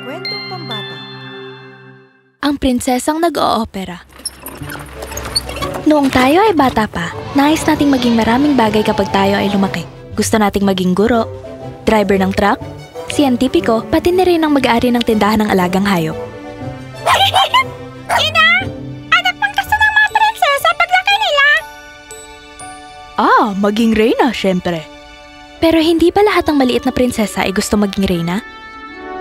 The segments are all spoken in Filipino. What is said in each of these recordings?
Kwentong Pambata. Ang prinsesang nag-oopera. Noong tayo ay bata pa, nais nating maging maraming bagay kapag tayo ay lumaki. Gusto nating maging guro, driver ng truck, siyentipiko, pati na rin ang mag-aari ng tindahan ng alagang hayop. Ina! Ano pang gusto ng mga prinsesa paglaki nila? Maging reyna, syempre. Pero hindi ba lahat ng maliit na prinsesa ay gusto maging reyna?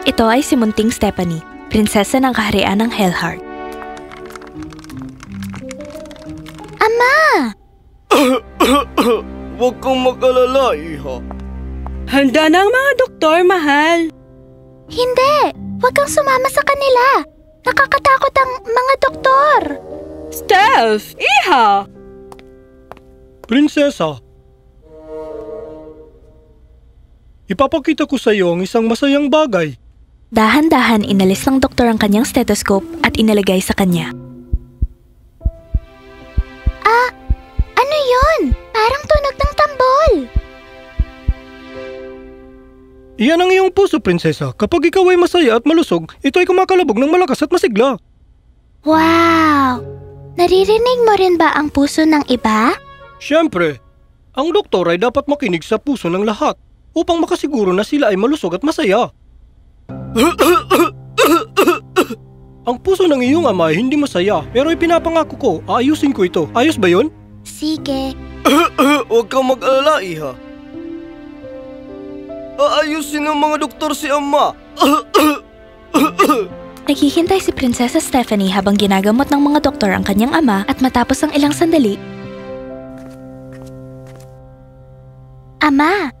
Ito ay si Munting Stephanie, prinsesa ng kaharian ng Hellheart. Ama! Huwag kang mag-alala, iha. Handa na ang mga doktor, mahal. Hindi! Huwag kang sumama sa kanila! Nakakatakot ang mga doktor! Steph! Iha! Prinsesa, ipapakita ko sa iyo ang isang masayang bagay. Dahan-dahan inalis ng doktor ang kanyang stethoscope at inilagay sa kanya. Ano yun? Parang tunog ng tambol! Iyan ang iyong puso, prinsesa. Kapag ikaw ay masaya at malusog, ito ay kumakalabog ng malakas at masigla. Wow! Naririnig mo rin ba ang puso ng iba? Siyempre, ang doktor ay dapat makinig sa puso ng lahat upang makasiguro na sila ay malusog at masaya. Ang puso ng iyong ama ay hindi masaya, pero ipinapangako ko, aayusin ko ito. Ayos ba yun? Sige. Huwag kang mag-alala, iha. Aayusin ng mga doktor si ama. Naghihintay si Prinsesa Stephanie habang ginagamot ng mga doktor ang kanyang ama at matapos ang ilang sandali, Ama,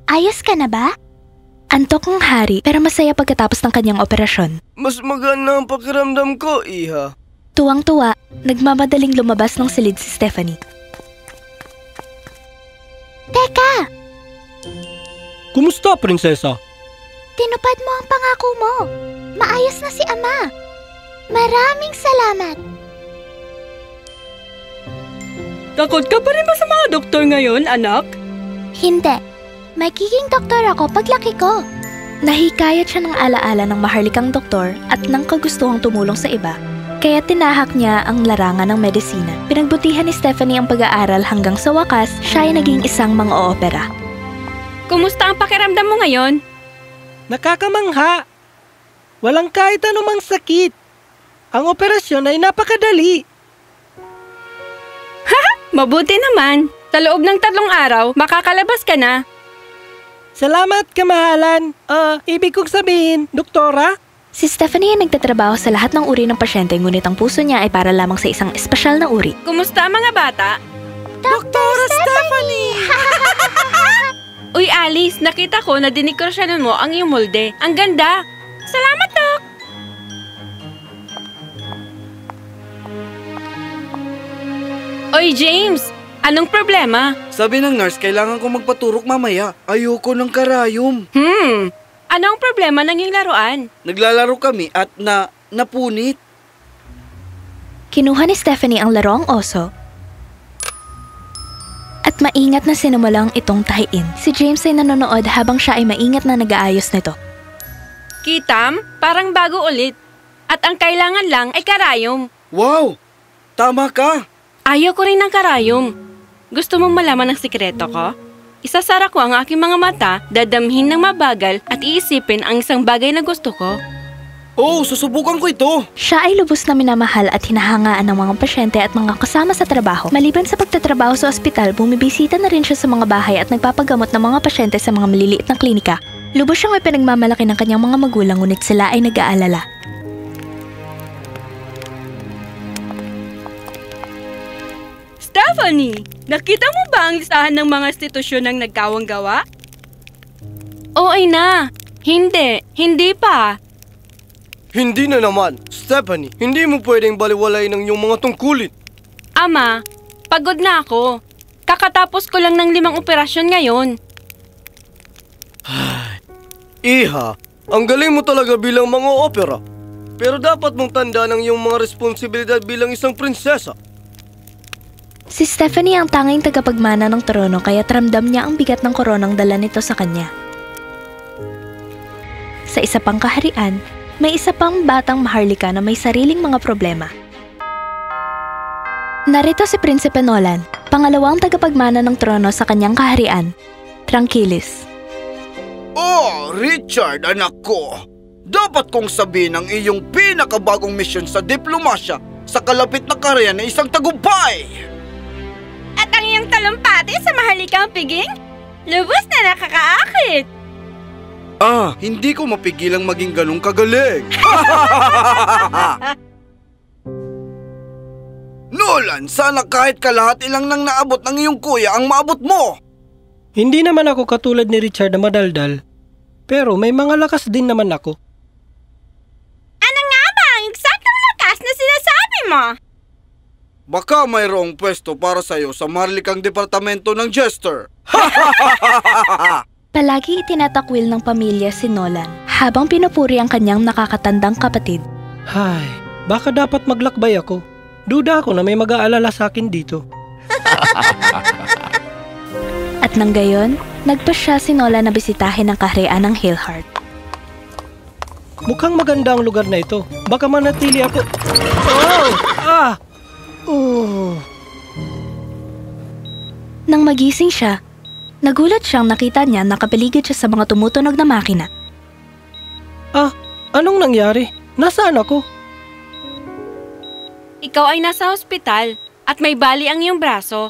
ayos ka na ba? antok ng hari pero masaya pagkatapos ng kanyang operasyon. Mas maganda ang pakiramdam ko, iha. Tuwang-tuwa, nagmamadaling lumabas ng silid si Stephanie. Teka! Kumusta, prinsesa? Tinupad mo ang pangako mo. Maayos na si Ama. Maraming salamat. Takot ka pa rin ba sa mga doktor ngayon, anak? Hindi. Magiging doktor ako paglaki ko. Nahikayat siya ng alaala ng maharlikang doktor at ng kagustuhang tumulong sa iba. Kaya tinahak niya ang larangan ng medisina. Pinagbutihan ni Stephanie ang pag-aaral hanggang sa wakas, siya ay naging isang mang-oopera. Kumusta ang pakiramdam mo ngayon? Nakakamangha. Walang kahit anumang sakit. Ang operasyon ay napakadali. Mabuti naman. Sa loob ng 3 araw, makakalabas ka na. Salamat, kamahalan. Ibig kong sabihin, doktora? Si Stephanie ay nagtatrabaho sa lahat ng uri ng pasyente ngunit ang puso niya ay para lamang sa isang espesyal na uri. Kumusta ang mga bata? Doktora Stephanie! Uy, Alice, nakita ko na dinekorasyonan mo ang iyong molde. Ang ganda! Salamat, Dok! Oy, James! Anong problema? Sabi ng nurse, kailangan ko magpaturok mamaya. Ayoko ng karayom. Anong problema ng iyong laruan? Naglalaro kami at napunit. Kinuha ni Stephanie ang laroang oso at maingat na sinimulang itong tahiin. Si James ay nanonood habang siya ay maingat na nag-aayos nito. Kitam, parang bago ulit. At ang kailangan lang ay karayom. Wow! Tama ka! Ayaw ko rin ng karayom. Gusto mong malaman ang sikreto ko? Isasara ko ang aking mga mata, dadamhin ng mabagal at iisipin ang isang bagay na gusto ko. Oh, susubukan ko ito! Siya ay lubos na minamahal at hinahangaan ng mga pasyente at mga kasama sa trabaho. Maliban sa pagtatrabaho sa ospital, bumibisita na rin siya sa mga bahay at nagpapagamot ng mga pasyente sa mga maliliit na klinika. Lubos siyang ipinagmamalaki ng kanyang mga magulang ngunit sila ay nag-aalala. Stephanie, nakita mo ba ang listahan ng mga institusyon ng nagkawang gawa? Oo, ina. Hindi pa. Hindi na naman. Stephanie, hindi mo pwedeng baliwalayin ang iyong mga tungkulin. Ama, pagod na ako. Kakatapos ko lang ng 5 operasyon ngayon. Iha, ang galing mo talaga bilang mga opera. Pero dapat mong tandaan ang iyong mga responsibilidad bilang isang prinsesa. Si Stephanie ang tanging tagapagmana ng trono kaya ramdam niya ang bigat ng koronang dala nito sa kanya. Sa isa pang kaharian, may isa pang batang maharlika na may sariling mga problema. Narito si Prinsipe Nolan, pangalawang tagapagmana ng trono sa kanyang kaharian, Tranquilis. Oh, Richard, anak ko! Dapat kong sabihin ang iyong pinakabagong misyon sa diplomasya sa kalapit na karya na isang tagumpay! At ang iyong talumpati sa maharlikang piging? Lubos na nakakaakit! Hindi ko mapigilang maging ganong kagaling. Nolan, sana kahit kalahati lang nang naabot ng iyong kuya ang maabot mo. Hindi naman ako katulad ni Richard na madaldal, pero may mga lakas din naman ako. Ano nga ba ang eksaktong lakas na sinasabi mo? Baka mayroong pwesto para sa'yo sa maharlikang departamento ng Jester. Palagi itinatakwil ng pamilya si Nolan habang pinupuri ang kanyang nakakatandang kapatid. Hay, baka dapat maglakbay ako. Duda ako na may mag-aalala sa akin dito. At nang gayon, nagpasya si Nolan na bisitahin ang kaharian ng Hillheart. Mukhang maganda ang lugar na ito. Baka manatili ako. Oh! Ah! Oh! Nang magising siya, nagulat siyang nakita niya nakapaligid siya sa mga tumutunog na makina. Ah! Anong nangyari? Nasaan ako? Ikaw ay nasa ospital at may bali ang iyong braso.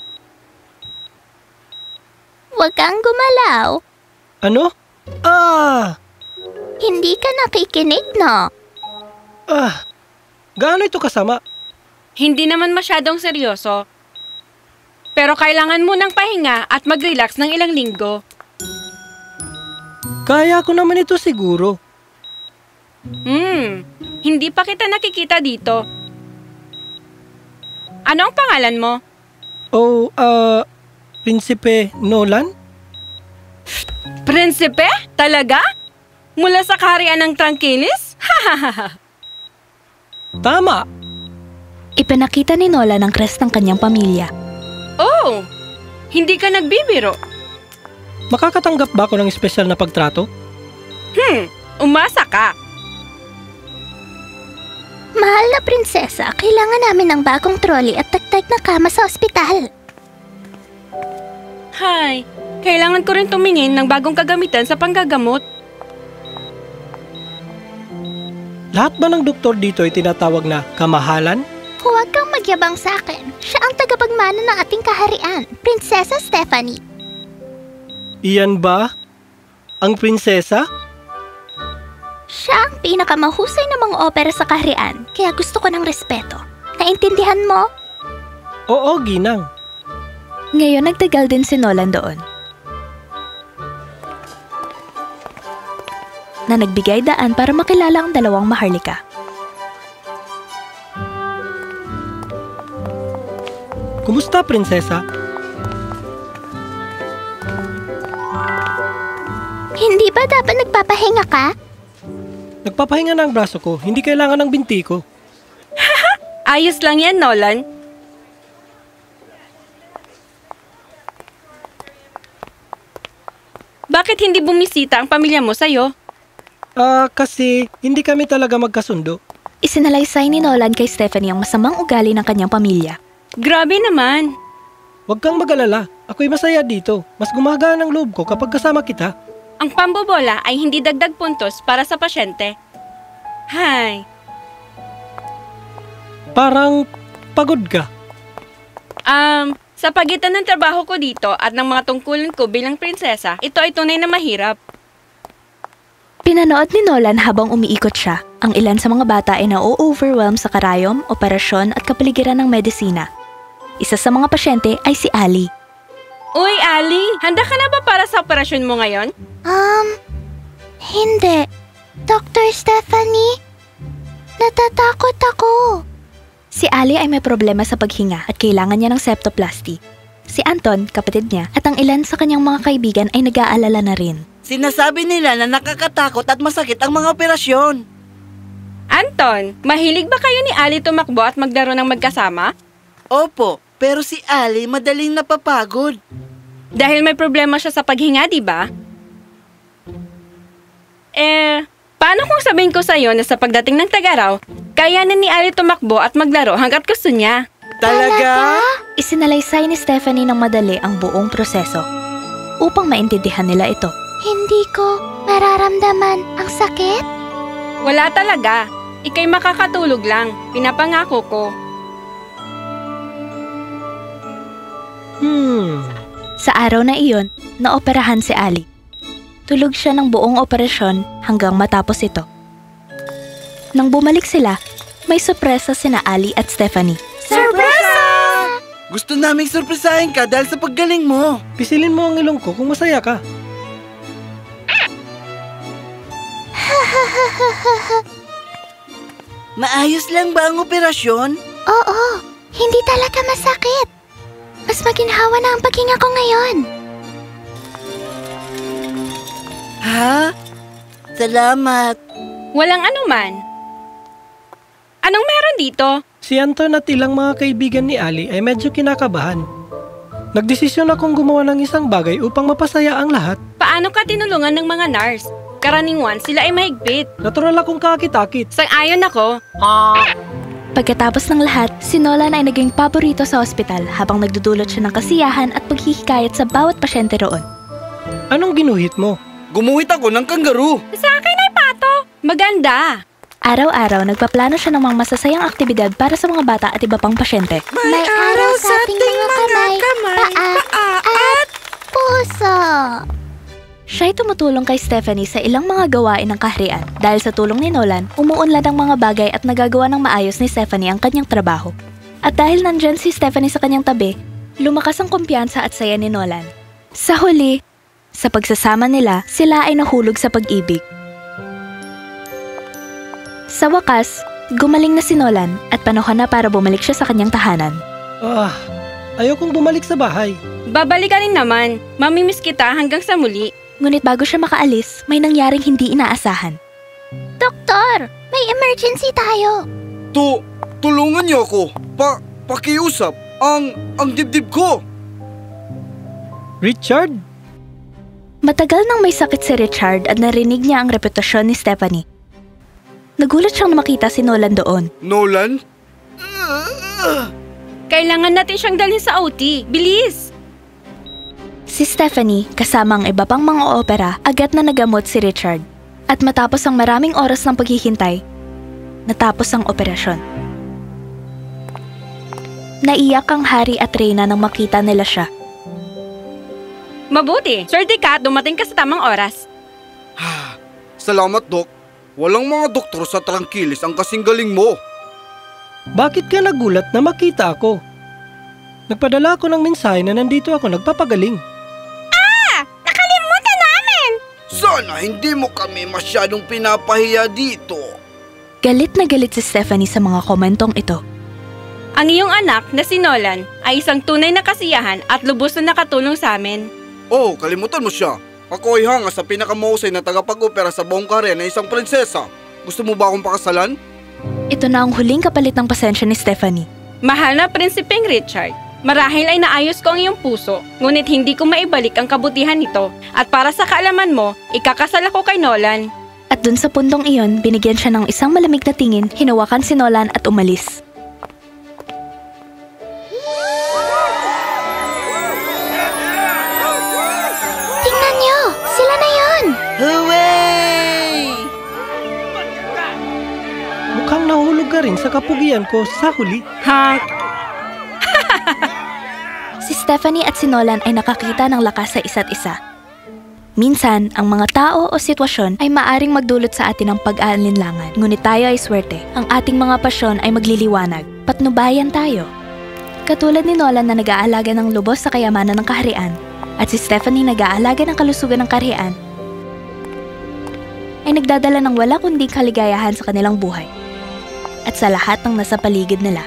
Huwag kang gumalaw. Ano? Ah! Hindi ka nakikinig, no? Ah! Gaano ito kasama? Hindi naman masyadong seryoso. Pero kailangan mo ng pahinga at mag-relax ng ilang linggo. Kaya ko naman ito siguro. Hindi pa kita nakikita dito. Ano ang pangalan mo? Oh, Prinsipe Nolan? Prinsipe? Talaga? Mula sa kaharian ng Tranquilis? Tama! Ipinakita ni Nolan ang crest ng kanyang pamilya. Oh, hindi ka nagbibiro. Makakatanggap ba ako ng espesyal na pagtrato? Umasa ka. Mahal na prinsesa, kailangan namin ng bagong trolley at tagtag na kama sa ospital. Hay, kailangan ko rin tumingin ng bagong kagamitan sa panggagamot. Lahat ba ng doktor dito ay tinatawag na kamahalan? Huwag kang magyabang sa akin. Siya ang tagapagmana ng ating kaharian, Prinsesa Stephanie. Iyan ba? Ang prinsesa? Siya ang pinakamahusay na mga opera sa kaharian, kaya gusto ko ng respeto. Naintindihan mo? Oo, ginang. Ngayon nagtagal din si Nolan doon. Na nagbigay daan para makilala ang dalawang maharlika. Kumusta, prinsesa? Hindi ba dapat nagpapahinga ka? Nagpapahinga na ang braso ko, hindi kailangan ng binti ko. Ayos lang yan, Nolan. Bakit hindi bumisita ang pamilya mo sa'yo? Kasi hindi kami talaga magkasundo. Isinalaysay ni Nolan kay Stephanie ang masamang ugali ng kanyang pamilya. Grabe naman. Huwag kang mag-alala, ako'y masaya dito. Mas gumagaan ang loob ko kapag kasama kita. Ang pambobola ay hindi dagdag puntos para sa pasyente. Hay, Parang pagod ka. sa pagitan ng trabaho ko dito at ng mga tungkulin ko bilang prinsesa, ito ay tunay na mahirap. Pinanood ni Nolan habang umiikot siya. Ang ilan sa mga bata ay na-overwhelm sa karayom, operasyon at kapaligiran ng medisina. Isa sa mga pasyente ay si Ali. Uy, Ali, handa ka na ba para sa operasyon mo ngayon? Hindi. Dr. Stephanie, natatakot ako. Si Ali ay may problema sa paghinga at kailangan niya ng septoplasty. Si Anton, kapatid niya, at ang ilan sa kanyang mga kaibigan ay nag-aalala na rin. Sinasabi nila na nakakatakot at masakit ang mga operasyon. Anton, mahilig ba kayo ni Ali tumakbo at maglaro ng magkasama? Opo, pero si Ali madaling napapagod. Dahil may problema siya sa paghinga, di ba? Paano kung sasabihin ko sa'yo na sa pagdating ng tag-araw, kayanin ni Ali tumakbo at maglaro hanggat gusto niya. Talaga? Isinalaysay ni Stephanie ng madali ang buong proseso upang maintindihan nila ito. Hindi ko mararamdaman ang sakit. Wala talaga. Ika'y makakatulog lang. Pinapangako ko. Sa araw na iyon, naoperahan si Ali. Tulog siya ng buong operasyon hanggang matapos ito. Nang bumalik sila, may sorpresa sina Ali at Stephanie. Surpresa! Gusto naming surpresahin ka dahil sa paggaling mo. Pisilin mo ang ilong ko kung masaya ka. Maayos lang ba ang operasyon? Oo, hindi talaga masakit. Mas maginhawa na ang paghinga ko ngayon. Ha? Salamat. Walang anuman. Anong meron dito? Si Anton at ilang mga kaibigan ni Ali ay medyo kinakabahan. Nagdesisyon akong gumawa ng isang bagay upang mapasaya ang lahat. Paano ka tinulungan ng mga nurse? Karaniwan, sila ay mahigpit. Natural akong kakit-akit. Sang-ayon ako. Pagkatapos ng lahat, si Nolan ay naging paborito sa ospital habang nagdudulot siya ng kasiyahan at paghihikayat sa bawat pasyente roon. Anong ginuhit mo? Gumuhit ako ng kangaroo. Sa akin ay pato. Maganda. Araw-araw, nagpaplano siya ng mga masasayang aktibidad para sa mga bata at iba pang pasyente. May araw sa ating mga kamay, paa, at puso. Siya'y tumutulong kay Stephanie sa ilang mga gawain ng kaharian. Dahil sa tulong ni Nolan, umuunlad ang mga bagay at nagagawa ng maayos ni Stephanie ang kanyang trabaho. At dahil nandyan si Stephanie sa kanyang tabi, lumakas ang kumpiyansa at saya ni Nolan. Sa huli, sa pagsasama nila, sila ay nahulog sa pag-ibig. Sa wakas, gumaling na si Nolan at panahon na para bumalik siya sa kanyang tahanan. Ayokong bumalik sa bahay. Babalik ka rin naman. Mamimiss kita hanggang sa muli. Ngunit bago siya makaalis, may nangyaring hindi inaasahan. Doktor, may emergency tayo. Tulungan niyo ako. Pakiusap. Ang dibdib ko. Richard? Matagal nang may sakit si Richard at narinig niya ang reputasyon ni Stephanie. Nagulat siyang makita si Nolan doon. Nolan? Kailangan natin siyang dalhin sa OT. Bilis! Si Stephanie, kasama ang iba pang mga opera, agad na nagamot si Richard. At matapos ang maraming oras ng paghihintay, natapos ang operasyon. Naiyak ang hari at reyna nang makita nila siya. Mabuti. Swerte ka at dumating ka sa tamang oras. Salamat, Dok. Walang mga doktor sa Trangkilis ang kasing galing mo. Bakit ka nagulat na makita ako? Nagpadala ako ng mensahe na nandito ako nagpapagaling. Nakalimutan namin! Sana hindi mo kami masyadong pinapahiya dito. Galit na galit si Stephanie sa mga komentong ito. Ang iyong anak na si Nolan ay isang tunay na kasiyahan at lubos na nakatulong sa amin. Oh, kalimutan mo siya. Ako ay hanga sa pinakamahusay na tagapag-opera sa buong karya na isang prinsesa. Gusto mo ba akong pakasalan? Ito na ang huling kapalit ng pasensya ni Stephanie. Mahal na Prinsipeng Richard, marahil ay naayos ko ang iyong puso, ngunit hindi ko maibalik ang kabutihan nito. At para sa kaalaman mo, ikakasal ako kay Nolan. At dun sa pundong iyon, binigyan siya ng isang malamig na tingin, hinawakan si Nolan at umalis. Tingnan niyo, sila na yon. Hooray! Mukhang nahulog ka rin sa kapugian ko sa huli. Hank, Si Stephanie at si Nolan ay nakakita ng lakas sa isa't isa. Minsan, ang mga tao o sitwasyon ay maaring magdulot sa atin ng pag-aalinlangan. Ngunit tayo ay swerte. Ang ating mga pasyon ay magliliwanag. Patnubayan tayo. Katulad ni Nolan na nag-aalaga ng lubos sa kayamanan ng kaharian at si Stephanie nag-aalaga ng kalusugan ng kaharian ay nagdadala ng wala kundi kaligayahan sa kanilang buhay at sa lahat ng nasa paligid nila.